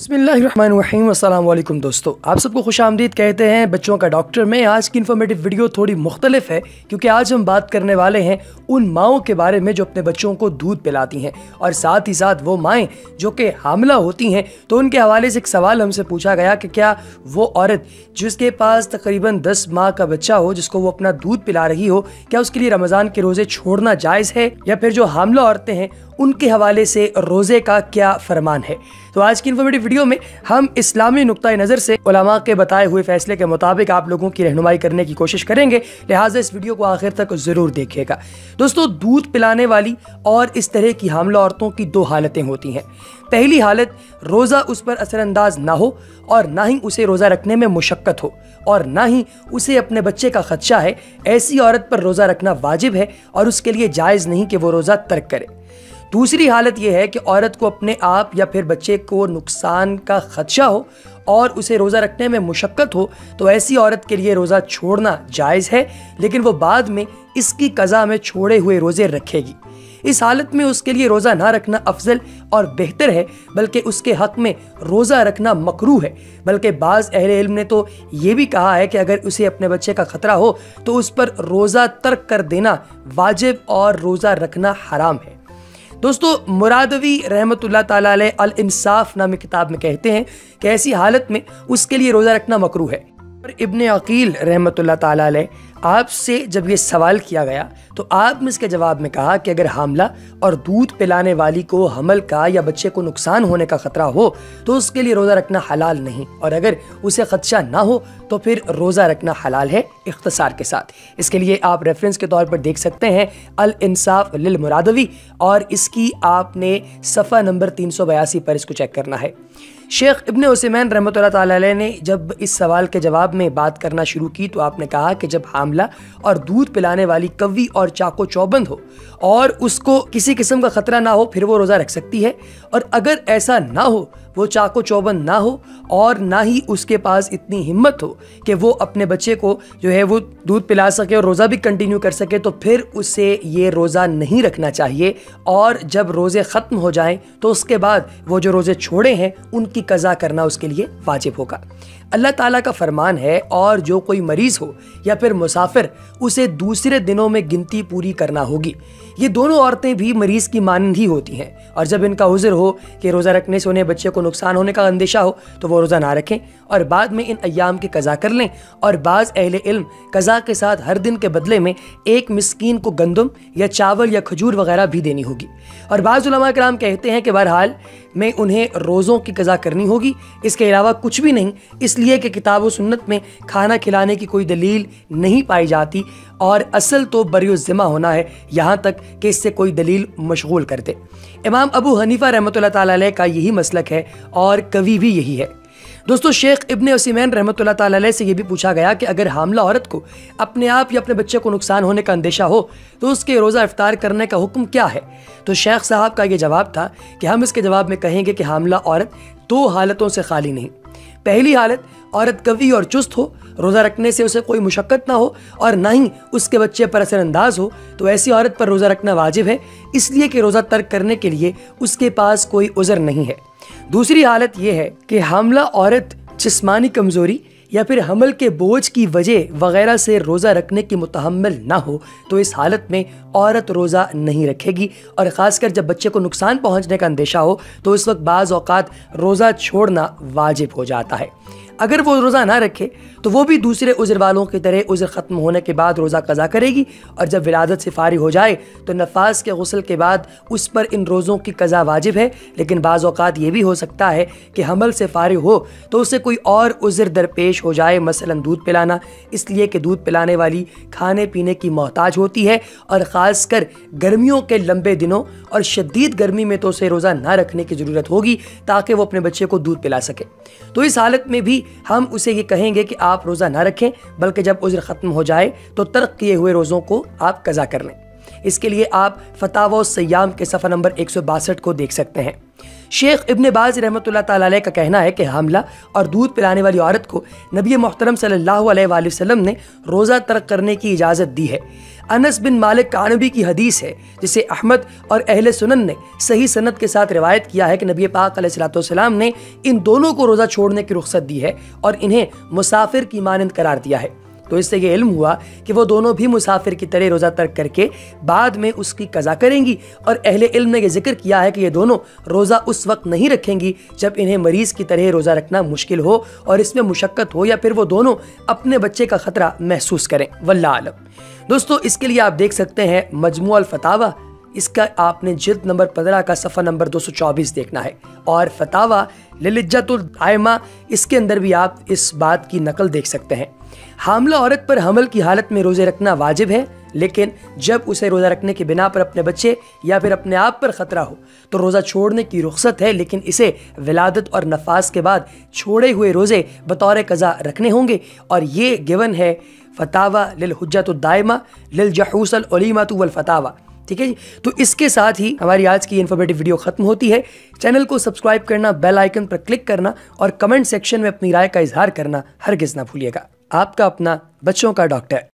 बिस्मिल्लाहिर्रहमानिर्रहीम। अस्सलाम वालेकुम दोस्तों, आप सबको खुश आमदीद कहते हैं बच्चों का डॉक्टर में। आज की इन्फॉर्मेटिव वीडियो थोड़ी मुख्तलिफ है क्योंकि आज हम बात करने वाले हैं उन माओं के बारे में जो अपने बच्चों को दूध पिलाती हैं और साथ ही साथ वो माएँ जो कि हामिला होती हैं। तो उनके हवाले से एक सवाल हमसे पूछा गया कि क्या वो औरत जिसके पास तकरीबन 10 माह का बच्चा हो, जिसको वो अपना दूध पिला रही हो, क्या उसके लिए रमज़ान के रोज़े छोड़ना जायज़ है, या फिर जो हामिला औरतें हैं उनके हवाले से रोज़े का क्या फरमान है। तो आज की इन्फॉर्मेटिव वीडियो में हम इस्लामी नुक्ता नज़र से उलमा के बताए हुए फैसले के मुताबिक आप लोगों की रहनुमाई करने की कोशिश करेंगे, लिहाजा इस वीडियो को आखिर तक ज़रूर देखिएगा। दोस्तों, दूध पिलाने वाली और इस तरह की हामिला औरतों की दो हालतें होती हैं। पहली हालत, रोज़ा उस पर असरअंदाज ना हो और ना ही उसे रोज़ा रखने में मुशक्क़त हो और ना ही उसे अपने बच्चे का खदशा है। ऐसी औरत पर रोज़ा रखना वाजिब है और उसके लिए जायज़ नहीं कि वो रोज़ा तर्क करे। दूसरी हालत यह है कि औरत को अपने आप या फिर बच्चे को नुकसान का खदशा हो और उसे रोज़ा रखने में मुशक्क़त हो, तो ऐसी औरत के लिए रोज़ा छोड़ना जायज़ है, लेकिन वो बाद में इसकी क़ज़ा में छोड़े हुए रोज़े रखेगी। इस हालत में उसके लिए रोज़ा ना रखना अफजल और बेहतर है, बल्कि उसके हक़ में रोज़ा रखना मकरूह है। बल्कि बाज़ अहले इल्म ने तो ये भी कहा है कि अगर उसे अपने बच्चे का ख़तरा हो तो उस पर रोज़ा तर्क कर देना वाजिब और रोज़ा रखना हराम है। दोस्तों, मुरादवी रहमतुल्लाह ताला अलैह अल इंसाफ नामी किताब में कहते हैं कि ऐसी हालत में उसके लिए रोज़ा रखना मकरूह है। और इब्ने अकील रहमतुल्लाह ताला अलैह आपसे जब ये सवाल किया गया तो आपने इसके जवाब में कहा कि अगर हामला और दूध पिलाने वाली को हमल का या बच्चे को नुकसान होने का खतरा हो तो उसके लिए रोज़ा रखना हलाल नहीं, और अगर उसे खदशा ना हो तो फिर रोज़ा रखना हलाल है इख्तिसार के साथ। इसके लिए आप रेफरेंस के तौर पर देख सकते हैं अल इंसाफ लिल मुरादवी, और इसकी आपने सफ़ा नंबर 382 पर इसको चेक करना है। शेख इब्ने उसैमीन रहमतुल्लाह ताला अलैह ने जब इस सवाल के जवाब में बात करना शुरू की तो आपने कहा कि जब हामला और दूध पिलाने वाली कव्वी और चाको चौबंद हो और उसको किसी किस्म का खतरा ना हो फिर वो रोज़ा रख सकती है, और अगर ऐसा ना हो, वो चाको चौबंद ना हो और ना ही उसके पास इतनी हिम्मत हो कि वो अपने बच्चे को जो है वो दूध पिला सके और रोज़ा भी कंटिन्यू कर सके, तो फिर उसे ये रोज़ा नहीं रखना चाहिए। और जब रोज़े ख़त्म हो जाएं तो उसके बाद वो जो रोज़े छोड़े हैं उनकी क़ज़ा करना उसके लिए वाजिब होगा। अल्लाह ताला का फरमान है, और जो कोई मरीज़ हो या फिर मुसाफिर उसे दूसरे दिनों में गिनती पूरी करना होगी। ये दोनों औरतें भी मरीज़ की मानंद ही होती हैं, और जब इनका उज़्र हो कि रोज़ा रखने से उन्हें बच्चे को नुकसान होने का अंदेशा हो तो वो रोज़ा ना रखें और बाद में इन अय्याम की क़ज़ा कर लें। और बाज़ अहले इल्म क़ज़ा के साथ हर दिन के बदले में एक मिस्कीन को गंदम या चावल या खजूर वगैरह भी देनी होगी। और बाज़ उलमा किराम कहते हैं कि बहरहाल में उन्हें रोज़ों की क़ज़ा करनी होगी, इसके अलावा कुछ भी नहीं, इसलिए कि किताब व सुन्नत में खाना खिलाने की कोई दलील नहीं पाई जाती, और असल तो बरियुज़्ज़िम्मा होना है, यहाँ तक कि इससे कोई दलील मशगूल कर दे। इमाम अबू हनीफा रहमतुल्लाह ताला अलैह का यही मसलक है और कवी भी यही है। दोस्तों, शेख इब्ने उसैमीन रहमतुल्लाह ताला अलैह से ये भी पूछा गया कि अगर हामला औरत को अपने आप या अपने बच्चे को नुकसान होने का अंदेशा हो तो उसके रोज़ा इफ्तार करने का हुक्म क्या है। तो शेख साहब का ये जवाब था कि हम इसके जवाब में कहेंगे कि हामला औरत दो हालतों से खाली नहीं। पहली हालत, औरत कवी और चुस्त हो, रोज़ा रखने से उसे कोई मुशक्क़त ना हो और ना ही उसके बच्चे पर असरअंदाज हो, तो ऐसी औरत पर रोज़ा रखना वाजिब है, इसलिए कि रोज़ा तर्क करने के लिए उसके पास कोई उज़र नहीं है। दूसरी हालत यह है कि हामला औरत जिस्मानी कमज़ोरी या फिर हमल के बोझ की वजह वगैरह से रोज़ा रखने की मुतहम्मिल ना हो, तो इस हालत में औरत रोज़ा नहीं रखेगी, और ख़ासकर जब बच्चे को नुकसान पहुंचने का अंदेशा हो तो उस वक्त बाज़ औक़ात रोज़ा छोड़ना वाजिब हो जाता है। अगर वो रोज़ा ना रखे तो वो भी दूसरे उज़्र वालों की तरह उज़्र ख़त्म होने के बाद रोज़ा क़ज़ा करेगी, और जब विलादत से फारिग हो जाए तो नफास के गुस्ल के बाद उस पर इन रोज़ों की क़ज़ा वाजिब है। लेकिन बाज़ औक़ात ये भी हो सकता है कि हमल से फारिग हो तो उसे कोई और उज़्र दरपेश हो जाए, मसलन दूध पिलाना, इसलिए कि दूध पिलाने वाली खाने पीने की मोहताज होती है, और ख़ासकर गर्मियों के लंबे दिनों और शदीद गर्मी में तो उसे रोज़ा ना रखने की ज़रूरत होगी ताकि वो अपने बच्चे को दूध पिला सके। तो इस हालत में भी हम उसे ये कहेंगे कि आप रोज़ा ना रखें, बल्कि जब उज़्र ख़त्म हो जाए तो तर्क किए हुए रोज़ों को आप क़ज़ा कर लें। इसके लिए आप फतावा सय्याम के सफ़ा नंबर 162 को देख सकते हैं। शेख इब्ने बाज़ रहमतुल्लाह ताला अलैह का कहना है कि हामला और दूध पिलाने वाली औरत को नबी मोहतरम सल्लल्लाहु अलैहि वसल्लम ने रोज़ा तर्क करने की इजाज़त दी है। انس بن مالک کعنبی کی حدیث ہے جسے احمد اور اہل سنن نے صحیح سند کے ساتھ روایت کیا ہے کہ نبی پاک علیہ الصلوۃ والسلام نے ان دونوں کو روزہ چھوڑنے کی رخصت دی ہے اور انہیں مسافر کی مانند قرار دیا ہے۔ تو اس سے یہ علم ہوا کہ وہ دونوں بھی مسافر کی طرح روزہ ترک کر کے بعد میں اس کی قضا کریں گی، اور اہل علم نے یہ ذکر کیا ہے کہ یہ دونوں روزہ اس وقت نہیں رکھیں گی جب انہیں مریض کی طرح روزہ رکھنا مشکل ہو اور اس میں مشقت ہو، یا پھر وہ دونوں اپنے بچے کا خطرہ محسوس کریں۔ واللہ اعلم۔ دوستو اس کے لیے آپ دیکھ سکتے ہیں مجموع الفتاوی، اس کا آپ نے جلد نمبر 15 کا صفحہ نمبر 224 دیکھنا ہے، اور فتاوی للجۃ الدائمہ، اس کے اندر بھی آپ اس بات کی نقل دیکھ سکتے ہیں۔ حاملہ عورت پر حمل کی حالت میں روزے رکھنا واجب ہے، لیکن جب اسے روزہ رکھنے کی بنا پر اپنے بچے یا پھر اپنے آپ پر خطرہ ہو تو روزہ چھوڑنے کی رخصت ہے، لیکن اسے ولادت اور نفاس کے بعد چھوڑے ہوئے روزے بطور قضا رکھنے ہوں گے، اور یہ گیون ہے فتاوی للحجۃ الدائمہ للجحوث العلیمۃ والفتاوی۔ ٹھیک ہے جی، تو اس کے ساتھ ہی ہماری آج کی انفارمیٹیو ویڈیو ختم ہوتی ہے۔ چینل کو سبسکرائب کرنا، بیل آئیکن پر کلک کرنا اور کمنٹ سیکشن میں اپنی رائے کا اظہار کرنا ہرگز نہ بھولیے گا۔ آپ کا اپنا بچوں کا ڈاکٹر۔